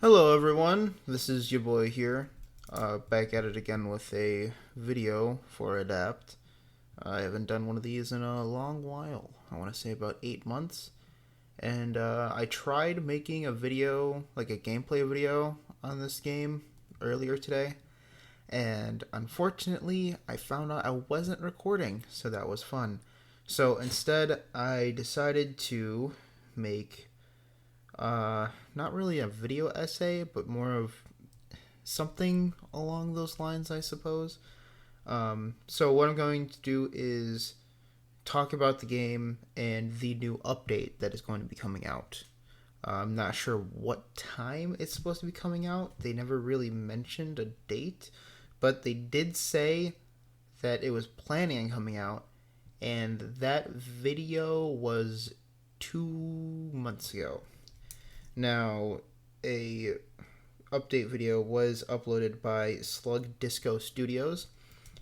Hello everyone, this is your boy here, back at it again with a video for Adapt. I haven't done one of these in a long while, I want to say about 8 months, and I tried making a video, like a gameplay video on this game earlier today, and unfortunately I found out I wasn't recording, so that was fun. So instead I decided to make not really a video essay, but more of something along those lines, I suppose. So what I'm going to do is talk about the game and the new update that is going to be coming out. I'm not sure what time it's supposed to be coming out. They never really mentioned a date, but they did say that it was planning on coming out, and that video was 2 months ago. Now, a update video was uploaded by Slug Disco Studios.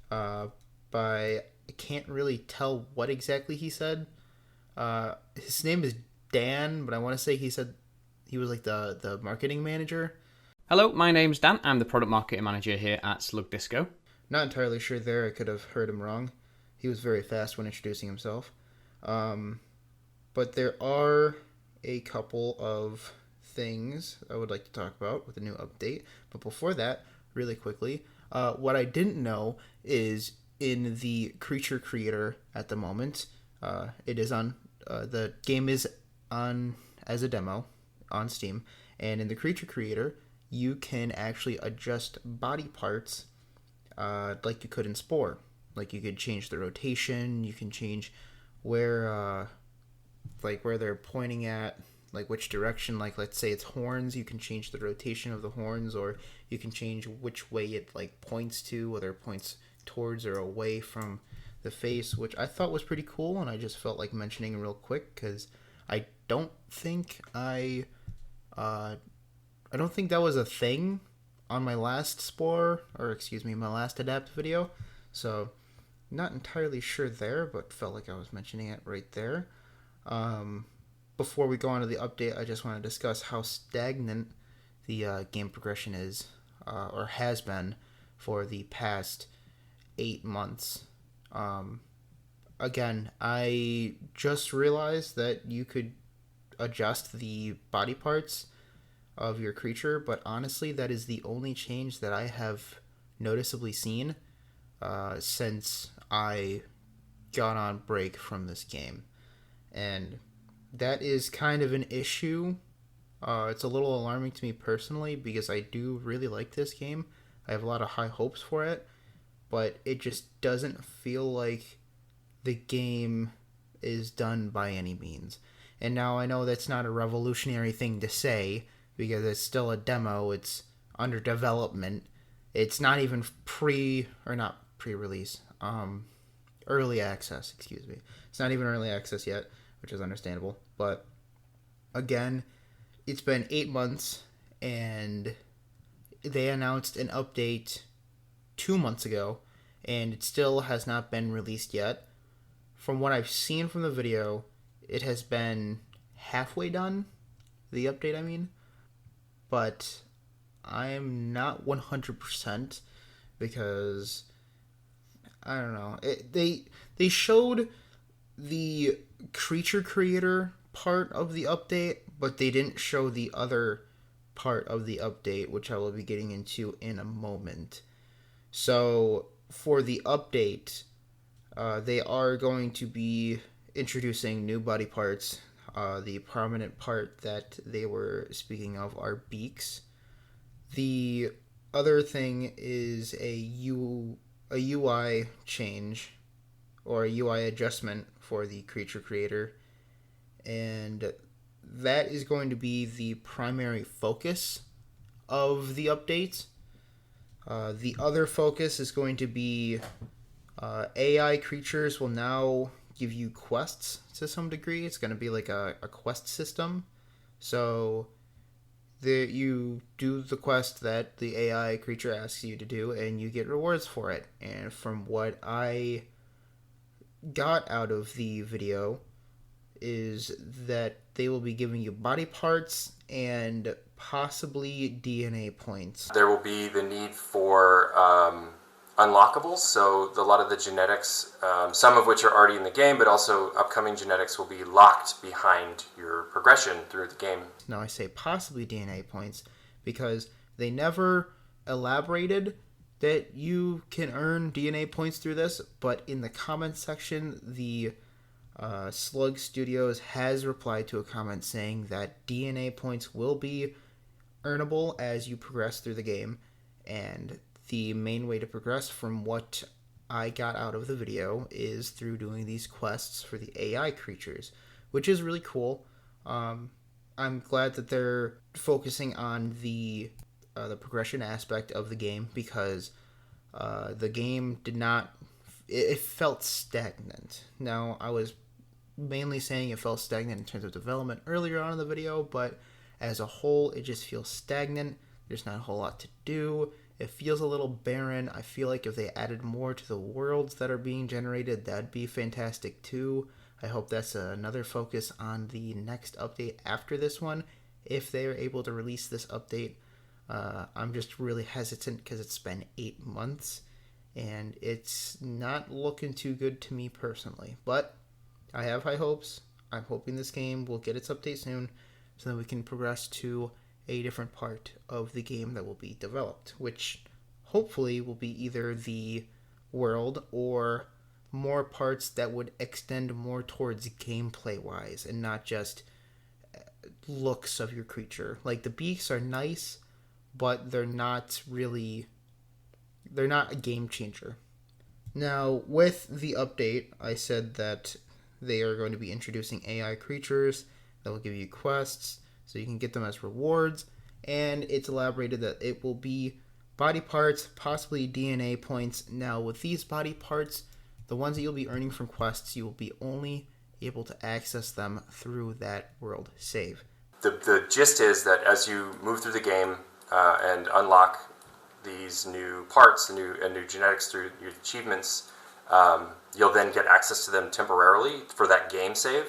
By I can't really tell what exactly he said. His name is Dan, but I want to say he said he was like the marketing manager. Hello, my name's Dan. I'm the product marketing manager here at Slug Disco. Not entirely sure there. I could have heard him wrong. He was very fast when introducing himself. But there are a couple of things I would like to talk about with the new update. But before that, really quickly, what I didn't know is in the creature creator at the moment, it is on, the game is on as a demo on Steam. And in the creature creator, you can actually adjust body parts like you could in Spore. Like you could change the rotation, you can change where where they're pointing at, like which direction. Like let's say it's horns, you can change the rotation of the horns, or you can change which way it like points to, whether it points towards or away from the face, which I thought was pretty cool, and I just felt like mentioning real quick because I don't think uh, I don't think that was a thing on my last Spore, or excuse me, my last Adapt video. So not entirely sure there, but felt like I was mentioning it right there. Um, Before we go on to the update, I just want to discuss how stagnant the game progression is, or has been, for the past 8 months. Um, Again, I just realized that you could adjust the body parts of your creature, but honestly, that is the only change that I have noticeably seen since I got on break from this game. And that is kind of an issue. It's a little alarming to me personally because I do really like this game. I have a lot of high hopes for it, but it just doesn't feel like the game is done by any means. And now I know that's not a revolutionary thing to say because it's still a demo, it's under development. It's not even not pre-release, early access, excuse me. It's not even early access yet, which is understandable. But again, it's been 8 months, and they announced an update 2 months ago, and it still has not been released yet. From what I've seen from the video, it has been halfway done, the update, I mean. But I'm not 100% because I don't know. They showed the creature creator part of the update, but they didn't show the other part of the update, which I will be getting into in a moment. So for the update, they are going to be introducing new body parts. The prominent part that they were speaking of are beaks. The other thing is a UI change, or a UI adjustment for the creature creator, and that is going to be the primary focus of the update. The other focus is going to be AI creatures will now give you quests to some degree. It's going to be like a quest system. So you do the quest that the AI creature asks you to do, and you get rewards for it. And from what I got out of the video, is that they will be giving you body parts and possibly DNA points. There will be the need for unlockables, so a lot of the genetics, some of which are already in the game, but also upcoming genetics will be locked behind your progression through the game. Now I say possibly DNA points because they never elaborated that you can earn DNA points through this, but in the comment section, the Slug Studios has replied to a comment saying that DNA points will be earnable as you progress through the game, and the main way to progress from what I got out of the video is through doing these quests for the AI creatures, which is really cool. I'm glad that they're focusing on the progression aspect of the game because the game did not... It felt stagnant. Now, I was mainly saying it felt stagnant in terms of development earlier on in the video, but as a whole, it just feels stagnant. There's not a whole lot to do. It feels a little barren. I feel like if they added more to the worlds that are being generated, that'd be fantastic too. I hope that's another focus on the next update after this one, if they are able to release this update. I'm just really hesitant because it's been 8 months, and it's not looking too good to me personally. But I have high hopes. I'm hoping this game will get its update soon so that we can progress to a different part of the game that will be developed, which hopefully will be either the world or more parts that would extend more towards gameplay-wise and not just looks of your creature. Like, the beaks are nice, but they're not a game changer. Now, with the update, I said that they are going to be introducing AI creatures that will give you quests, so you can get them as rewards, and it's elaborated that it will be body parts, possibly DNA points. Now, with these body parts, the ones that you'll be earning from quests, you will be only able to access them through that world save. The gist is that as you move through the game and unlock these new parts, new genetics through your achievements, you'll then get access to them temporarily for that game save.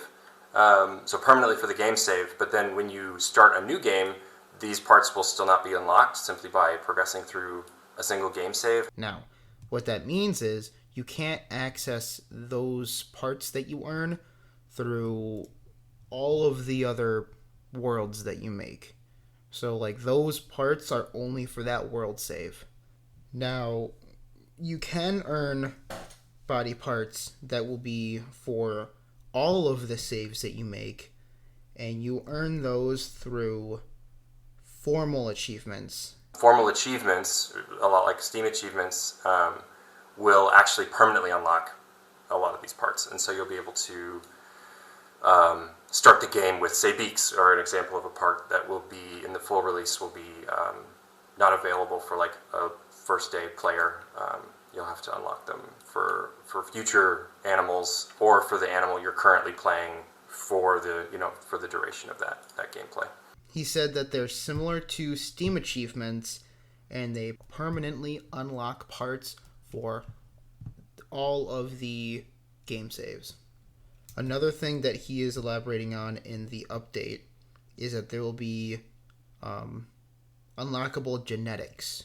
So permanently for the game save, but then when you start a new game, these parts will still not be unlocked simply by progressing through a single game save. Now, what that means is you can't access those parts that you earn through all of the other worlds that you make. So, like, those parts are only for that world save. Now, you can earn body parts that will be for all of the saves that you make, and you earn those through formal achievements. Formal achievements, a lot like Steam achievements, will actually permanently unlock a lot of these parts, and so you'll be able to start the game with, say, beaks, or an example of a part that will be in the full release will be not available for like a first day player. You'll have to unlock them for future animals or for the animal you're currently playing for the duration of that gameplay. He said that they're similar to Steam achievements, and they permanently unlock parts for all of the game saves. Another thing that he is elaborating on in the update is that there will be unlockable genetics.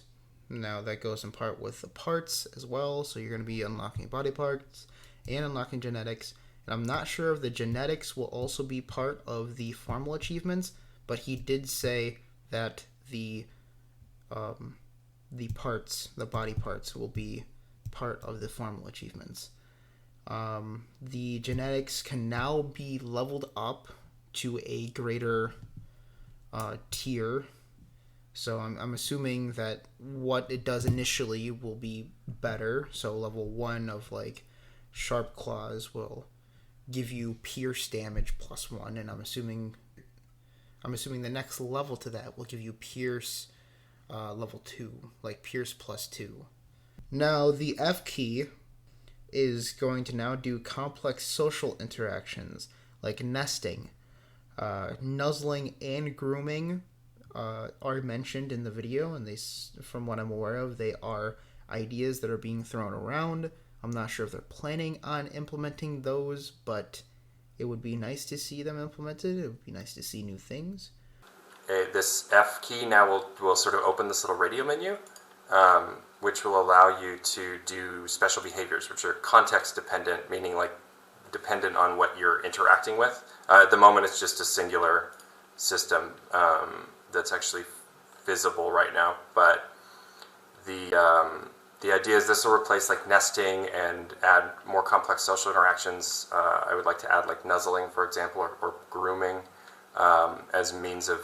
Now, that goes in part with the parts as well, so you're going to be unlocking body parts and unlocking genetics. And I'm not sure if the genetics will also be part of the formal achievements, but he did say that the body parts, will be part of the formal achievements. The genetics can now be leveled up to a greater tier. So I'm assuming that what it does initially will be better. So level 1 of like Sharp Claws will give you pierce damage +1, and I'm assuming the next level to that will give you pierce level 2, like pierce +2. Now the F key is going to now do complex social interactions like nesting, nuzzling, and grooming. Are mentioned in the video, and they, from what I'm aware of, they are ideas that are being thrown around. I'm not sure if they're planning on implementing those, but it would be nice to see them implemented. It would be nice to see new things. this F key now will sort of open this little radio menu, which will allow you to do special behaviors, which are context dependent, meaning like dependent on what you're interacting with. At the moment, it's just a singular system that's actually visible right now, but the idea is this will replace like nesting and add more complex social interactions. I would like to add like nuzzling, for example, or grooming as means of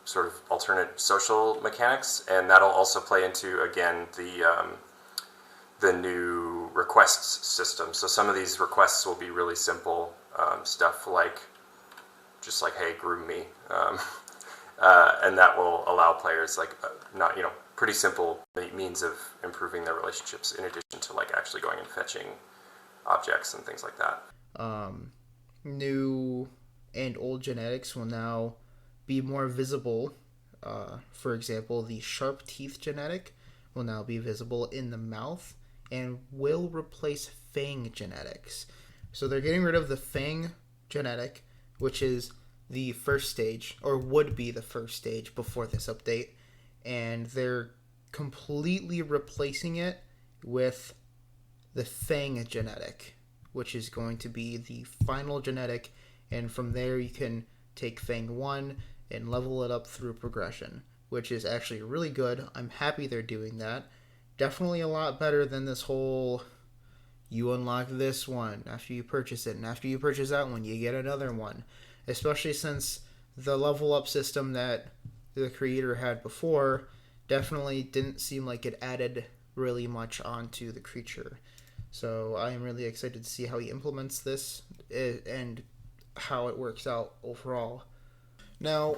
sort of alternate social mechanics, and that'll also play into, again, the new requests system. So some of these requests will be really simple stuff like just like, hey, groom me, and that will allow players like not pretty simple means of improving their relationships in addition to like actually going and fetching objects and things like that. New and old genetics will now be more visible. For example, the sharp teeth genetic will now be visible in the mouth and will replace fang genetics. So they're getting rid of the fang genetic, which is the first stage, or would be the first stage before this update, and they're completely replacing it with the fang genetic, which is going to be the final genetic, and from there you can take fang 1 and level it up through progression, which is actually really good. I'm happy they're doing that. Definitely a lot better than this whole you unlock this one after you purchase it, and after you purchase that one you get another one, especially since the level up system that the creator had before definitely didn't seem like it added really much onto the creature. So I am really excited to see how he implements this and how it works out overall. Now,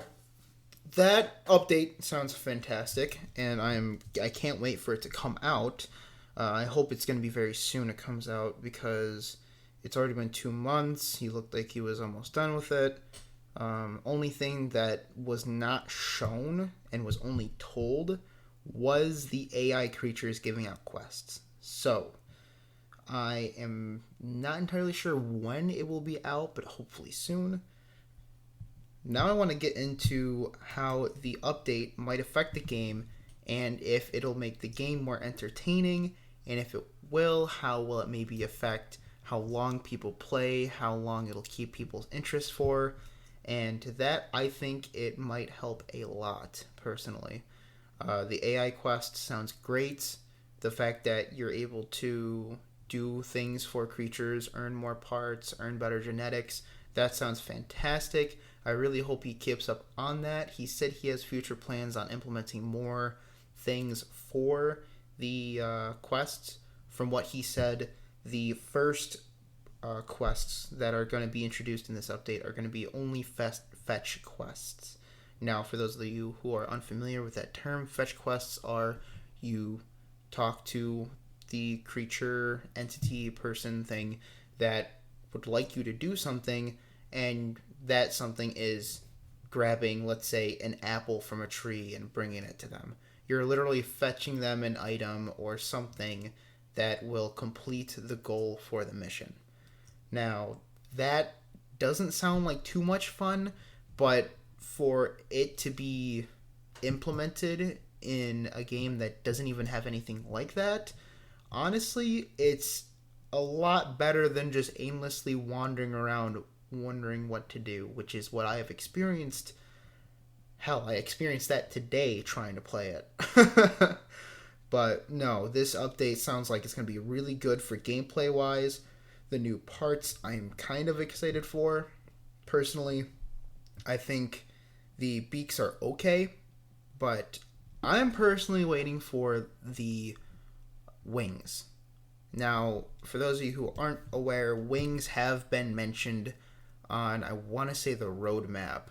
that update sounds fantastic, and I can't wait for it to come out. I hope it's going to be very soon it comes out, because it's already been 2 months. He looked like he was almost done with it. Only thing that was not shown and was only told was the AI creatures giving out quests. So, I am not entirely sure when it will be out, but hopefully soon. Now I want to get into how the update might affect the game, and if it'll make the game more entertaining, and if it will, how will it maybe affect how long people play, how long it'll keep people's interest for, and that I think it might help a lot, personally. The AI quest sounds great. The fact that you're able to do things for creatures, earn more parts, earn better genetics, that sounds fantastic. I really hope he keeps up on that. He said he has future plans on implementing more things for the quests. From what he said, the first quests that are going to be introduced in this update are going to be only fetch quests. Now, for those of you who are unfamiliar with that term, fetch quests are you talk to the creature, entity, person, thing that would like you to do something, and that something is grabbing, let's say, an apple from a tree and bringing it to them. You're literally fetching them an item or something that will complete the goal for the mission. Now, that doesn't sound like too much fun, but for it to be implemented in a game that doesn't even have anything like that, honestly, it's a lot better than just aimlessly wandering around wondering what to do, which is what I have experienced. Hell, I experienced that today trying to play it. But no, this update sounds like it's going to be really good for gameplay wise. The new parts I'm kind of excited for. Personally, I think the beaks are okay, but I'm personally waiting for the wings. Now, for those of you who aren't aware, wings have been mentioned on, I want to say, the roadmap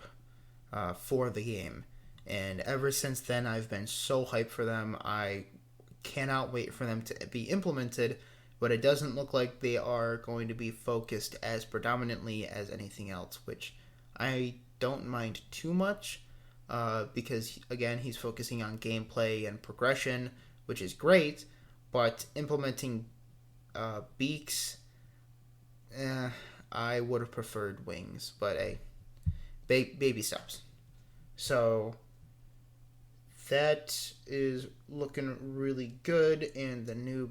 for the game. And ever since then, I've been so hyped for them. I cannot wait for them to be implemented, but it doesn't look like they are going to be focused as predominantly as anything else, which I don't mind too much, because, again, he's focusing on gameplay and progression, which is great, but implementing beaks, I would have preferred wings, but hey, baby steps. So that is looking really good, and the new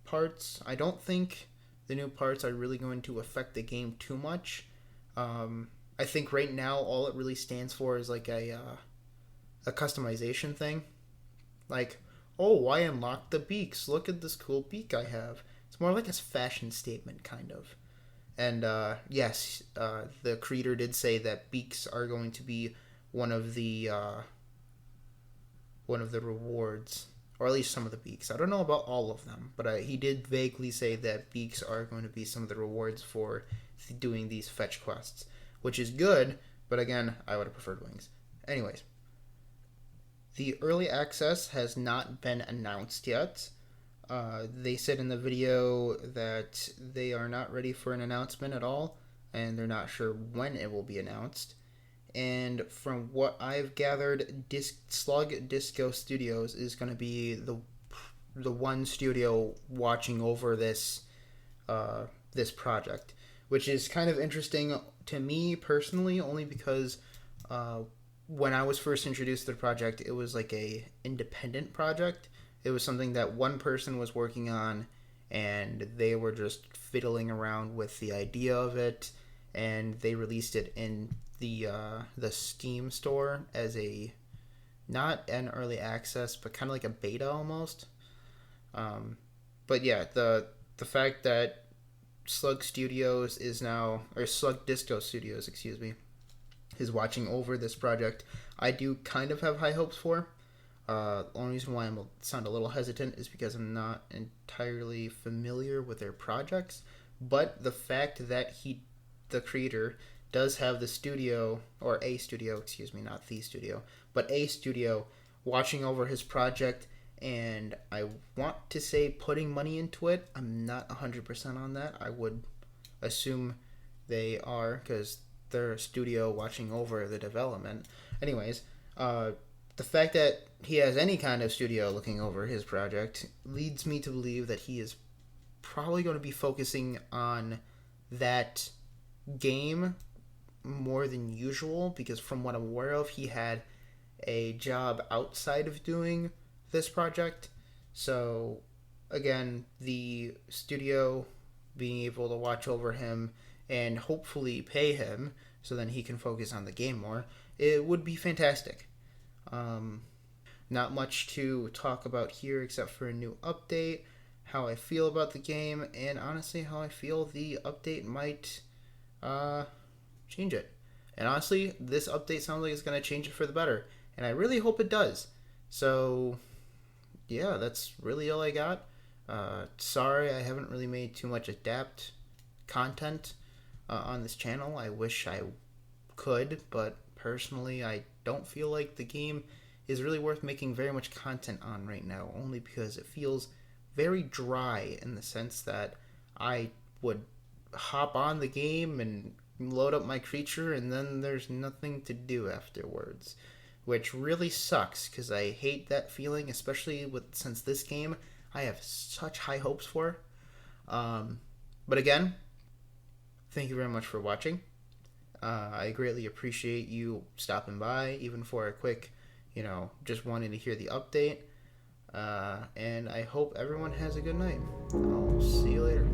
parts. I don't think the new parts are really going to affect the game too much. I think right now all it really stands for is like a customization thing. Like, oh, I unlocked the beaks. Look at this cool beak I have. It's more like a fashion statement, kind of. And yes, the creator did say that beaks are going to be one of the uh, one of the rewards, or at least some of the beaks. I don't know about all of them, but he did vaguely say that beaks are going to be some of the rewards for doing these fetch quests, which is good. But again, I would have preferred wings. Anyways, the early access has not been announced yet. They said in the video that they are not ready for an announcement at all, and they're not sure when it will be announced. And from what I've gathered, Slug Disco Studios is going to be the one studio watching over this project, which is kind of interesting to me personally, only because when I was first introduced to the project, it was like a independent project. It was something that one person was working on, and they were just fiddling around with the idea of it, and they released it in the Steam store as a, not an early access, but kind of like a beta almost. But yeah, the fact that Slug Studios is now, or Slug Disco Studios, excuse me, is watching over this project, I do kind of have high hopes for. The only reason why I sound a little hesitant is because I'm not entirely familiar with their projects, but the fact that the creator, does have the studio, or a studio, excuse me, not the studio, but a studio watching over his project, and I want to say putting money into it. I'm not 100% on that. I would assume they are, because they're a studio watching over the development. Anyways, the fact that he has any kind of studio looking over his project leads me to believe that he is probably going to be focusing on that game more than usual, because from what I'm aware of, he had a job outside of doing this project. So again, the studio being able to watch over him and hopefully pay him so then he can focus on the game more, it would be fantastic. Not much to talk about here except for a new update, how I feel about the game, and honestly how I feel the update might change it. And honestly, this update sounds like it's going to change it for the better, and I really hope it does. So yeah, that's really all I got. Sorry I haven't really made too much adapt content on this channel. I wish I could, but personally I don't feel like the game is really worth making very much content on right now, only because it feels very dry in the sense that I would hop on the game and load up my creature, and then there's nothing to do afterwards, which really sucks because I hate that feeling, especially since this game I have such high hopes for. But again, thank you very much for watching. I greatly appreciate you stopping by, even for a quick, just wanting to hear the update. And I hope everyone has a good night. I'll see you later.